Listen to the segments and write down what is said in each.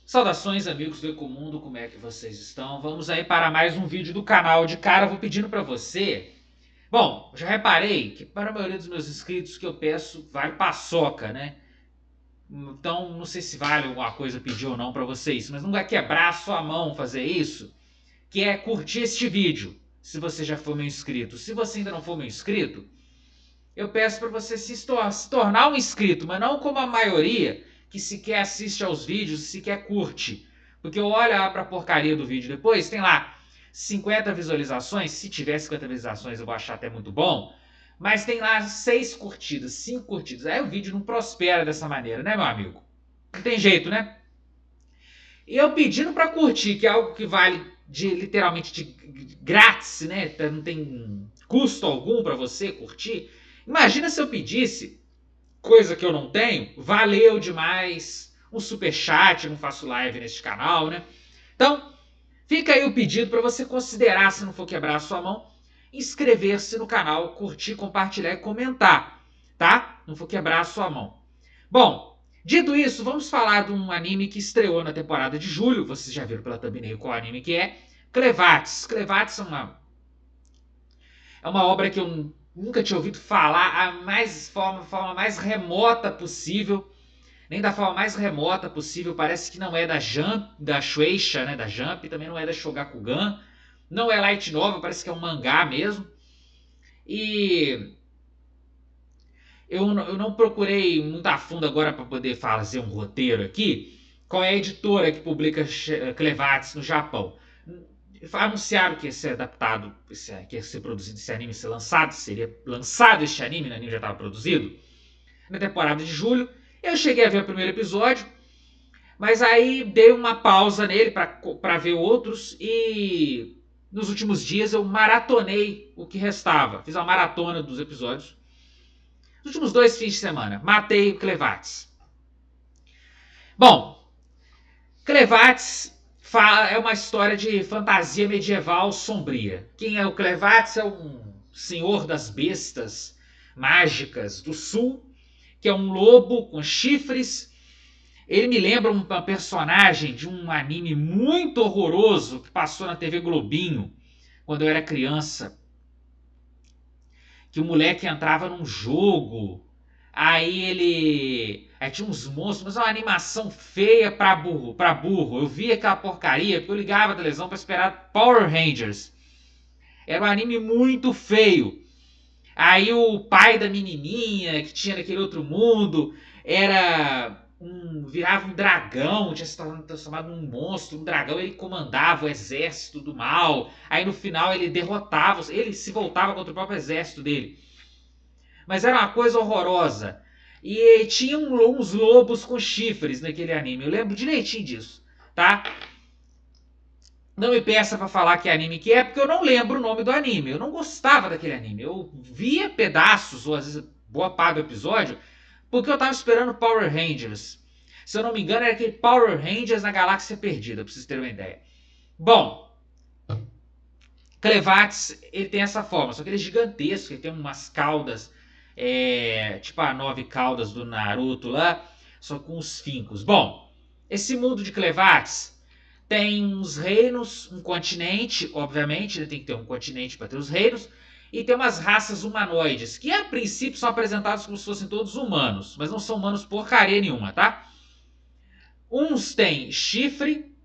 Saudações, amigos do Ecomundo, como é que vocês estão? Vamos aí para mais um vídeo do canal. De cara, eu vou pedindo para você. Bom, já reparei que para a maioria dos meus inscritos que eu peço vale paçoca, né? Então, não sei se vale alguma coisa pedir ou não para vocês, mas não vai quebrar a sua mão fazer isso, que é curtir este vídeo, se você já for meu inscrito. Se você ainda não for meu inscrito, eu peço para você se tornar um inscrito, mas não como a maioria que sequer assiste aos vídeos, sequer curte. Porque eu olho para a porcaria do vídeo depois, tem lá 50 visualizações. Se tiver 50 visualizações eu vou achar até muito bom. Mas tem lá 6 curtidas, 5 curtidas. Aí o vídeo não prospera dessa maneira, né, meu amigo? Não tem jeito, né? E eu pedindo para curtir, que é algo que vale literalmente de grátis, né? Não tem custo algum para você curtir. Imagina se eu pedisse, coisa que eu não tenho, valeu demais, um superchat, eu não faço live neste canal, né? Então, fica aí o pedido para você considerar, se não for quebrar a sua mão, inscrever-se no canal, curtir, compartilhar e comentar, tá? Não for quebrar a sua mão. Bom, dito isso, vamos falar de um anime que estreou na temporada de julho, vocês já viram pela thumbnail qual anime que é, Clevates. Clevates é uma obra que eu nunca tinha ouvido falar forma mais remota possível. Nem da forma mais remota possível. Parece que não é da Jump, da Shueisha, né? Da Jump, também não é da Shogakukan. Não é light novel, parece que é um mangá mesmo. E eu não procurei muito a fundo agora para poder fazer um roteiro aqui. Qual é a editora que publica Clevates no Japão? Anunciaram que ia ser adaptado, que ia ser produzido esse anime, ser lançado, seria lançado este anime, o anime já estava produzido, na temporada de julho. Eu cheguei a ver o primeiro episódio, mas aí dei uma pausa nele para ver outros e nos últimos dias eu maratonei o que restava. Fiz uma maratona dos episódios. Nos últimos 2 fins de semana, matei o Clevates. Bom, Clevates é uma história de fantasia medieval sombria. Quem é o Clevates? É um senhor das bestas mágicas do sul, que é um lobo com chifres. Ele me lembra uma personagem de um anime muito horroroso que passou na TV Globinho quando eu era criança. Que o moleque entrava num jogo, aí tinha uns monstros, mas é uma animação feia pra burro. Eu via aquela porcaria porque eu ligava a televisão pra esperar Power Rangers. Era um anime muito feio. Aí o pai da menininha que tinha naquele outro mundo virava um dragão, tinha se transformado num monstro, um dragão. Ele comandava o exército do mal. Aí no final ele derrotava, ele se voltava contra o próprio exército dele. Mas era uma coisa horrorosa. E tinha uns lobos com chifres naquele anime. Eu lembro direitinho disso, tá? Não me peça pra falar que anime que é, porque eu não lembro o nome do anime. Eu não gostava daquele anime. Eu via pedaços, ou às vezes boa parte do episódio, porque eu tava esperando Power Rangers. Se eu não me engano, era aquele Power Rangers na Galáxia Perdida, pra vocês terem uma ideia. Bom, Clevates, ele tem essa forma, só que ele é gigantesco, ele tem umas caudas, tipo a 9 caudas do Naruto lá, só com os fincos. Bom, esse mundo de Clevates tem uns reinos, um continente, obviamente, tem que ter um continente para ter os reinos, e tem umas raças humanoides, que a princípio são apresentados como se fossem todos humanos, mas não são humanos porcaria nenhuma, tá? Uns têm chifre,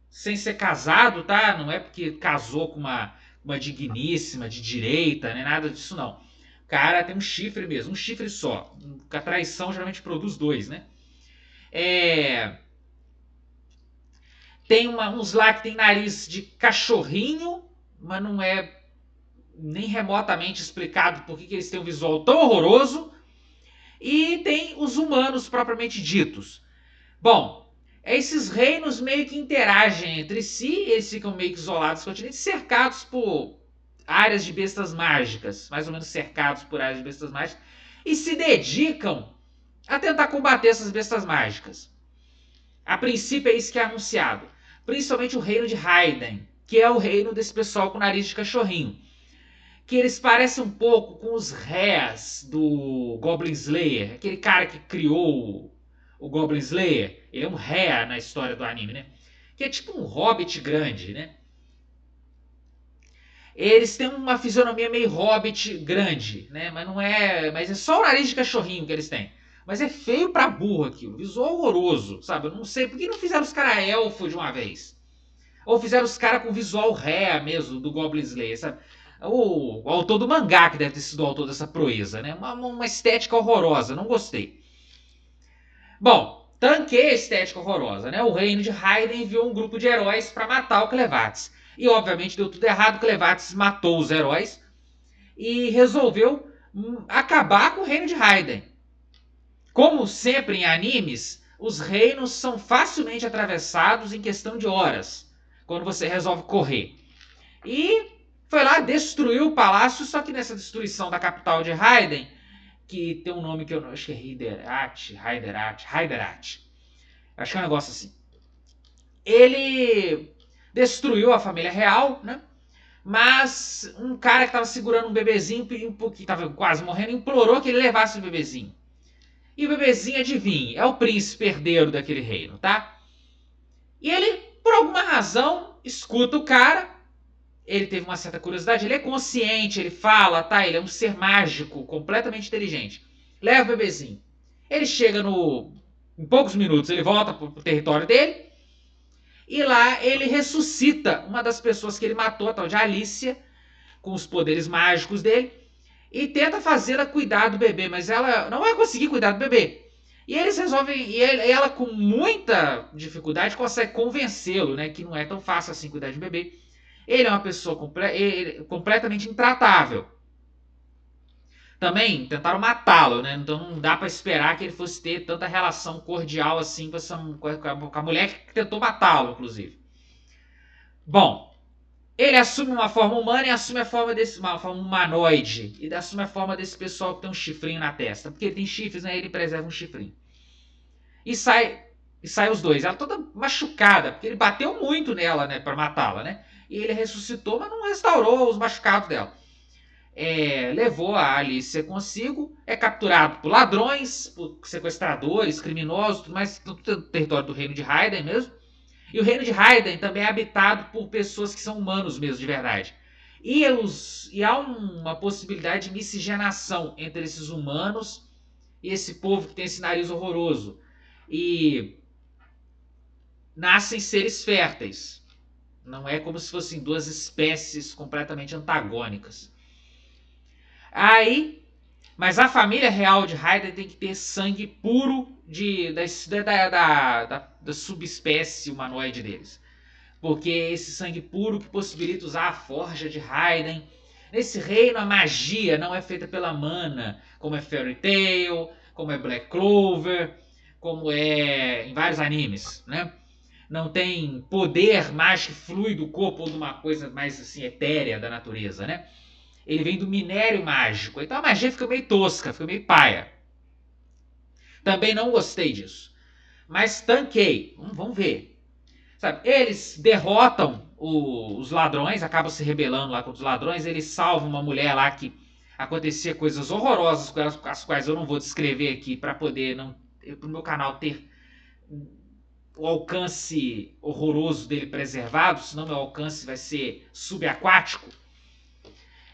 sem ser casado, tá? Não é porque casou com uma digníssima de direita, nem nada disso não. O cara tem um chifre mesmo, um chifre só. A traição geralmente produz 2, né? Tem uns lá que tem nariz de cachorrinho, mas não é nem remotamente explicado por que eles têm um visual tão horroroso. E tem os humanos propriamente ditos. Bom, esses reinos meio que interagem entre si, eles ficam meio que isolados do continente, cercados por áreas de bestas mágicas, mais ou menos cercados por áreas de bestas mágicas, e se dedicam a tentar combater essas bestas mágicas. A princípio é isso que é anunciado. Principalmente o reino de Raiden, que é o reino desse pessoal com nariz de cachorrinho. Que eles parecem um pouco com os Rés do Goblin Slayer, aquele cara que criou o Goblin Slayer. Ele é um Ré na história do anime, né? Que é tipo um hobbit grande, né? Eles têm uma fisionomia meio hobbit grande, né? Mas não é. Mas é só o nariz de cachorrinho que eles têm. Mas é feio pra burro aquilo. Visual horroroso, sabe? Eu não sei. Por que não fizeram os caras elfo de uma vez? Ou fizeram os caras com visual ré mesmo, do Goblin Slayer, sabe? O autor do mangá que deve ter sido o autor dessa proeza, né? Uma estética horrorosa, não gostei. Bom, tanquei a estética horrorosa, né? O reino de Raiden enviou um grupo de heróis para matar o Clevates. E obviamente deu tudo errado, o Clevates matou os heróis e resolveu acabar com o reino de Raiden. Como sempre em animes, os reinos são facilmente atravessados em questão de horas, quando você resolve correr. E foi lá, destruiu o palácio, só que nessa destruição da capital de Raiden, que tem um nome que eu não acho que é Hyderabad. Acho que é um negócio assim. Ele destruiu a família real, né? Mas um cara que estava segurando um bebezinho, que estava quase morrendo, implorou que ele levasse o bebezinho. E o bebezinho, adivinhe, é o príncipe herdeiro daquele reino, tá? E ele, por alguma razão, escuta o cara. Ele teve uma certa curiosidade, ele é consciente, ele fala, tá? Ele é um ser mágico, completamente inteligente. Leva o bebezinho. Ele chega em poucos minutos, ele volta pro território dele. E lá ele ressuscita uma das pessoas que ele matou, a tal de Alicia, com os poderes mágicos dele. E tenta fazê-la cuidar do bebê, mas ela não vai conseguir cuidar do bebê. E eles resolvem, e ela com muita dificuldade consegue convencê-lo, né? Que não é tão fácil assim cuidar de um bebê. Ele é uma pessoa completamente intratável. Também tentaram matá-lo, né? Então não dá para esperar que ele fosse ter tanta relação cordial assim com a mulher que tentou matá-lo, inclusive. Bom, ele assume uma forma humana e assume a forma uma forma humanoide. E assume a forma desse pessoal que tem um chifrinho na testa. Porque ele tem chifres, né? Ele preserva um chifrinho. E sai os dois. Ela toda machucada, porque ele bateu muito nela, né? Pra matá-la, né? E ele ressuscitou, mas não restaurou os machucados dela. Levou a Alicia consigo, é capturado por ladrões, por sequestradores, criminosos, tudo mais, tudo território do reino de Raiden mesmo. E o reino de Raiden também é habitado por pessoas que são humanos mesmo, de verdade. E há uma possibilidade de miscigenação entre esses humanos e esse povo que tem esse nariz horroroso. E nascem seres férteis. Não é como se fossem duas espécies completamente antagônicas. Aí, mas a família real de Raiden tem que ter sangue puro da subespécie humanoide deles. Porque é esse sangue puro que possibilita usar a forja de Raiden. Nesse reino, a magia não é feita pela mana, como é Fairy Tail, como é Black Clover, como é em vários animes, né? Não tem poder mágico que flui do corpo ou de uma coisa mais assim etérea da natureza, né? Ele vem do minério mágico. Então a magia fica meio tosca, fica meio paia. Também não gostei disso. Mas tanquei. Vamos ver. Sabe, eles derrotam os ladrões, acabam se rebelando lá contra os ladrões. Eles salvam uma mulher lá que acontecia coisas horrorosas com elas, as quais eu não vou descrever aqui para poder para o meu canal ter o alcance horroroso dele preservado, senão meu alcance vai ser subaquático.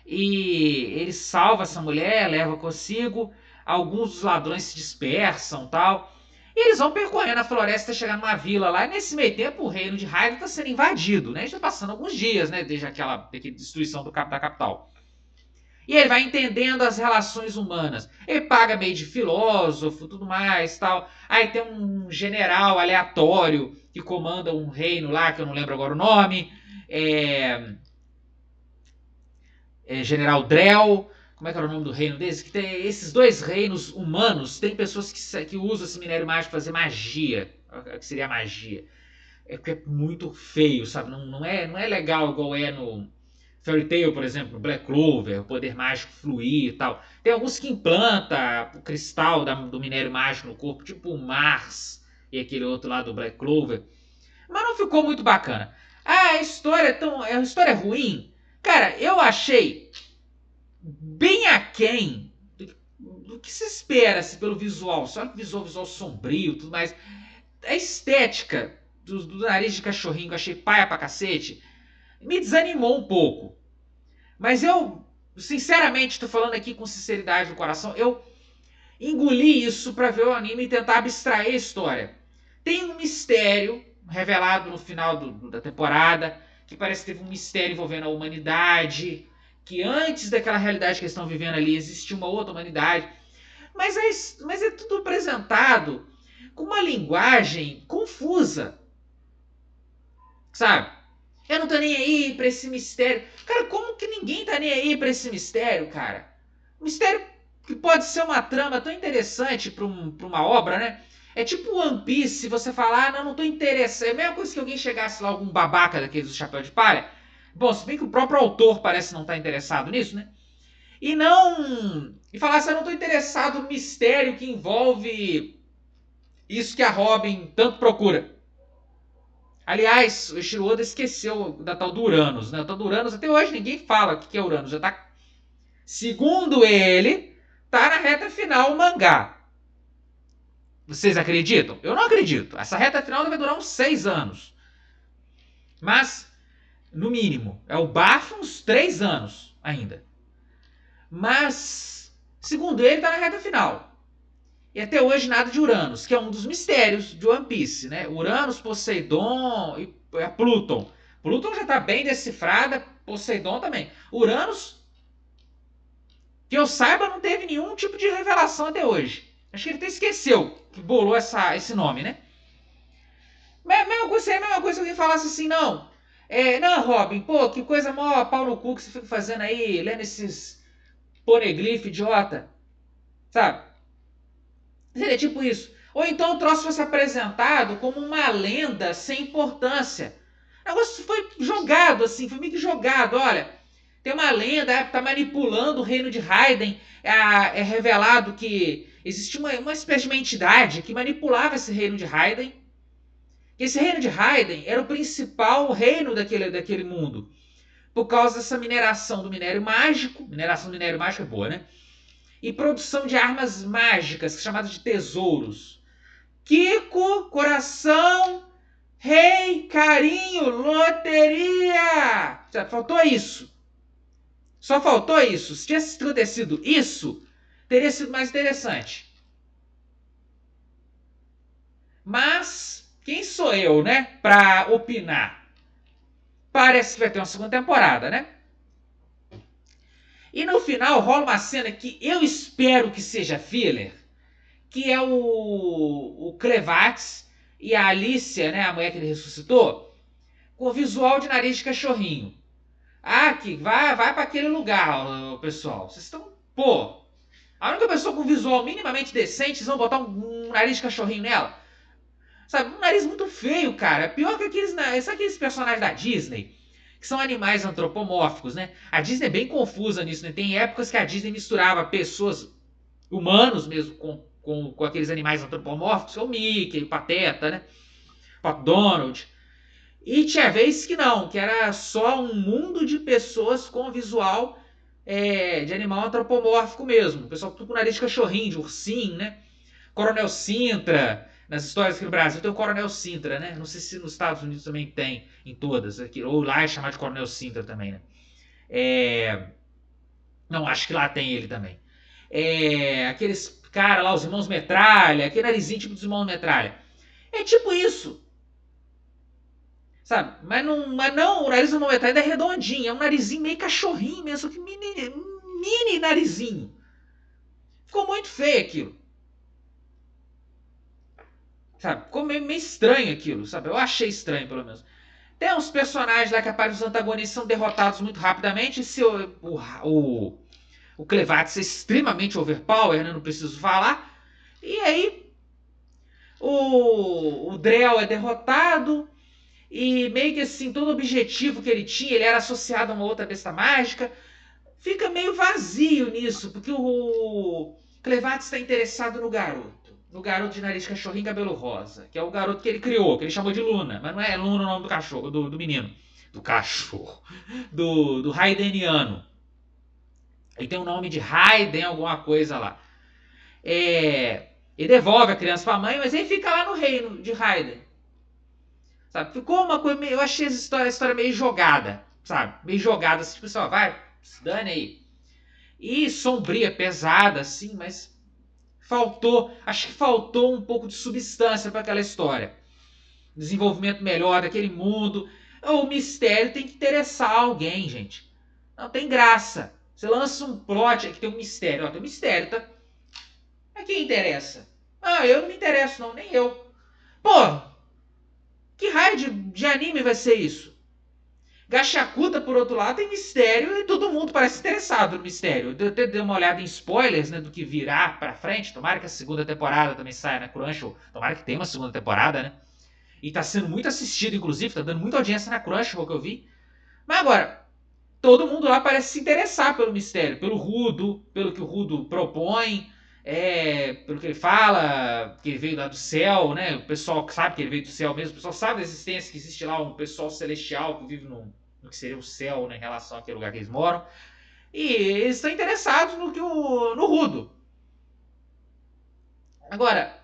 E ele salva essa mulher, leva consigo. Alguns dos ladrões se dispersam, tal. E eles vão percorrendo a floresta, chegar numa vila lá. E nesse meio tempo, o reino de Raiden está sendo invadido, né? Está passando alguns dias, né? Desde aquela destruição da capital. E ele vai entendendo as relações humanas. Ele paga meio de filósofo, tudo mais, tal. Aí tem um general aleatório que comanda um reino lá, que eu não lembro agora o nome. General Drell, como é que era o nome do reino desse? Que tem esses dois reinos humanos, tem pessoas que usam esse minério mágico para fazer magia, que seria a magia. É porque é muito feio, sabe? Não é legal igual é no Fairy Tail, por exemplo, no Black Clover, o poder mágico fluir e tal. Tem alguns que implantam o cristal do minério mágico no corpo, tipo o Mars e aquele outro lá do Black Clover. Mas não ficou muito bacana. A história é ruim. Cara, eu achei bem aquém do que se espera-se pelo visual? Só que visual sombrio, tudo mais. A estética do nariz de cachorrinho, que eu achei paia pra cacete, me desanimou um pouco. Mas eu, sinceramente, tô falando aqui com sinceridade no coração, eu engoli isso pra ver o anime e tentar abstrair a história. Tem um mistério revelado no final da temporada, que parece que teve um mistério envolvendo a humanidade, que antes daquela realidade que eles estão vivendo ali existia uma outra humanidade. Mas é tudo apresentado com uma linguagem confusa, sabe? Eu não tô nem aí pra esse mistério. Cara, como que ninguém tá nem aí pra esse mistério, cara? Um mistério que pode ser uma trama tão interessante pra uma obra, né? É tipo One Piece, se você falar, ah, não tô interessado. É a mesma coisa que alguém chegasse lá, algum babaca daqueles do chapéu de palha. Bom, se bem que o próprio autor parece não estar interessado nisso, né? E não. E falasse, eu não tô interessado no mistério que envolve isso que a Robin tanto procura. Aliás, o Eiichiro Oda esqueceu da tal do Uranus, né? O tal do Uranus, até hoje ninguém fala o que é Uranus. Já tá. Segundo ele, tá na reta final o mangá. Vocês acreditam? Eu não acredito. Essa reta final deve durar uns 6 anos. Mas, no mínimo, é o bafo uns 3 anos ainda. Mas, segundo ele, tá na reta final. E até hoje nada de Uranus, que é um dos mistérios de One Piece, né? Uranus, Poseidon e Pluton. Pluton já tá bem decifrada, Poseidon também. Uranus, que eu saiba, não teve nenhum tipo de revelação até hoje. Acho que ele até esqueceu que bolou esse nome, né? Mas seria a mesma coisa se alguém falasse assim, não. Não, Robin, pô, que coisa mó pau no cu que você fica fazendo aí, lendo esses poneglyph idiota. Sabe? Seria tipo isso. Ou então o troço fosse apresentado como uma lenda sem importância. O negócio foi jogado assim, foi meio que jogado. Olha, tem uma lenda, tá manipulando o reino de Raiden. É revelado que existia uma espécie de uma entidade que manipulava esse reino de Raiden. Esse reino de Raiden era o principal reino daquele mundo. Por causa dessa mineração do minério mágico. Mineração do minério mágico é boa, né? E produção de armas mágicas, chamadas de tesouros. Kiko, coração, rei, carinho, loteria. Já faltou isso. Só faltou isso. Se tivesse acontecido isso, teria sido mais interessante. Mas quem sou eu, né, pra opinar? Parece que vai ter uma segunda temporada, né? E no final rola uma cena que eu espero que seja filler, que é o Clevax e a Alicia, né, a mulher que ele ressuscitou, com visual de nariz de cachorrinho. Ah, que vai para aquele lugar, pessoal. Vocês estão, pô, a única pessoa com visual minimamente decente, vocês vão botar um nariz de cachorrinho nela? Sabe, um nariz muito feio, cara. Pior que aqueles, sabe aqueles personagens da Disney? Que são animais antropomórficos, né? A Disney é bem confusa nisso, né? Tem épocas que a Disney misturava pessoas, humanos mesmo, com aqueles animais antropomórficos, o Mickey, o Pateta, né? O Pato Donald. E tinha vezes que não, que era só um mundo de pessoas com visual de animal antropomórfico mesmo. O pessoal tudo com nariz de cachorrinho, de ursinho, né? Coronel Sintra. Nas histórias aqui no Brasil tem o Coronel Sintra, né? Não sei se nos Estados Unidos também tem, em todas. Aqui, ou lá é chamado de Coronel Sintra também, né? Não, acho que lá tem ele também. Aqueles cara lá, os irmãos Metralha, aquele narizinho tipo dos irmãos Metralha. É tipo isso. Sabe? Mas não, o nariz do irmão Metralha ainda é redondinho. É um narizinho meio cachorrinho mesmo, que mini narizinho. Ficou muito feio aquilo. Sabe? Ficou meio estranho aquilo, sabe? Eu achei estranho, pelo menos. Tem uns personagens lá que aparecem, os antagonistas são derrotados muito rapidamente. Se o Clevax é extremamente overpower, né? Não preciso falar. E aí o Drell é derrotado. E meio que assim, todo objetivo que ele tinha, ele era associado a uma outra besta mágica. Fica meio vazio nisso, porque o Clevax está interessado no garoto. No garoto de nariz cachorrinho e cabelo rosa. Que é o garoto que ele criou, que ele chamou de Luna. Mas não é Luna o nome do cachorro, do menino. Do cachorro. Do Raideniano. Ele tem o nome de Raiden alguma coisa lá. Ele devolve a criança pra mãe, mas ele fica lá no reino de Hyden. Sabe? Ficou uma coisa meio... Eu achei a história meio jogada, sabe? Meio jogada, assim, tipo assim, ó, vai, se dane aí. E sombria, pesada, assim, mas acho que faltou um pouco de substância para aquela história. Desenvolvimento melhor daquele mundo. O mistério tem que interessar alguém, gente. Não tem graça. Você lança um plot aqui, tem um mistério. Ó, tem um mistério, tá? A quem interessa? Ah, eu não me interesso, não, nem eu. Pô, que raio de anime vai ser isso? Gashakuta, por outro lado, tem mistério e todo mundo parece interessado no mistério. Eu até dei uma olhada em spoilers, né, do que virá pra frente. Tomara que a segunda temporada também saia na Crunchyroll. Tomara que tenha uma segunda temporada, né? E tá sendo muito assistido, inclusive, tá dando muita audiência na Crunchyroll que eu vi. Mas agora, todo mundo lá parece se interessar pelo mistério, pelo Rudo, pelo que o Rudo propõe, pelo que ele fala, que ele veio lá do céu, né? O pessoal sabe que ele veio do céu mesmo, o pessoal sabe da existência, que existe lá um pessoal celestial que vive no que seria o céu, né, em relação àquele lugar que eles moram. E eles estão interessados no Rudo. Agora,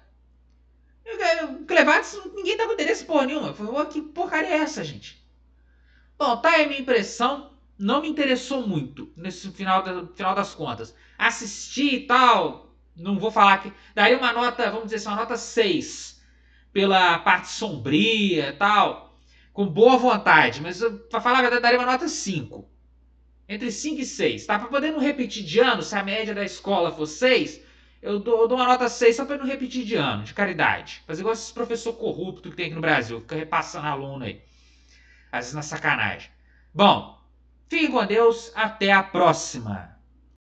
o Clevates, ninguém tá com interesse porra nenhuma. Falei, que porcaria é essa, gente? Bom, tá aí a minha impressão. Não me interessou muito nesse final das contas. Assisti e tal. Não vou falar que. Daria uma nota, vamos dizer assim, uma nota 6. Pela parte sombria e tal. Com boa vontade. Mas pra falar a verdade, daria uma nota 5. Entre 5 e 6. Tá? Pra poder não repetir de ano, se a média da escola for 6, eu dou uma nota 6 só pra não repetir de ano, de caridade. Fazer igual esses professor corrupto que tem aqui no Brasil. Fica repassando aluno aí. Às vezes na sacanagem. Bom, fiquem com Deus. Até a próxima.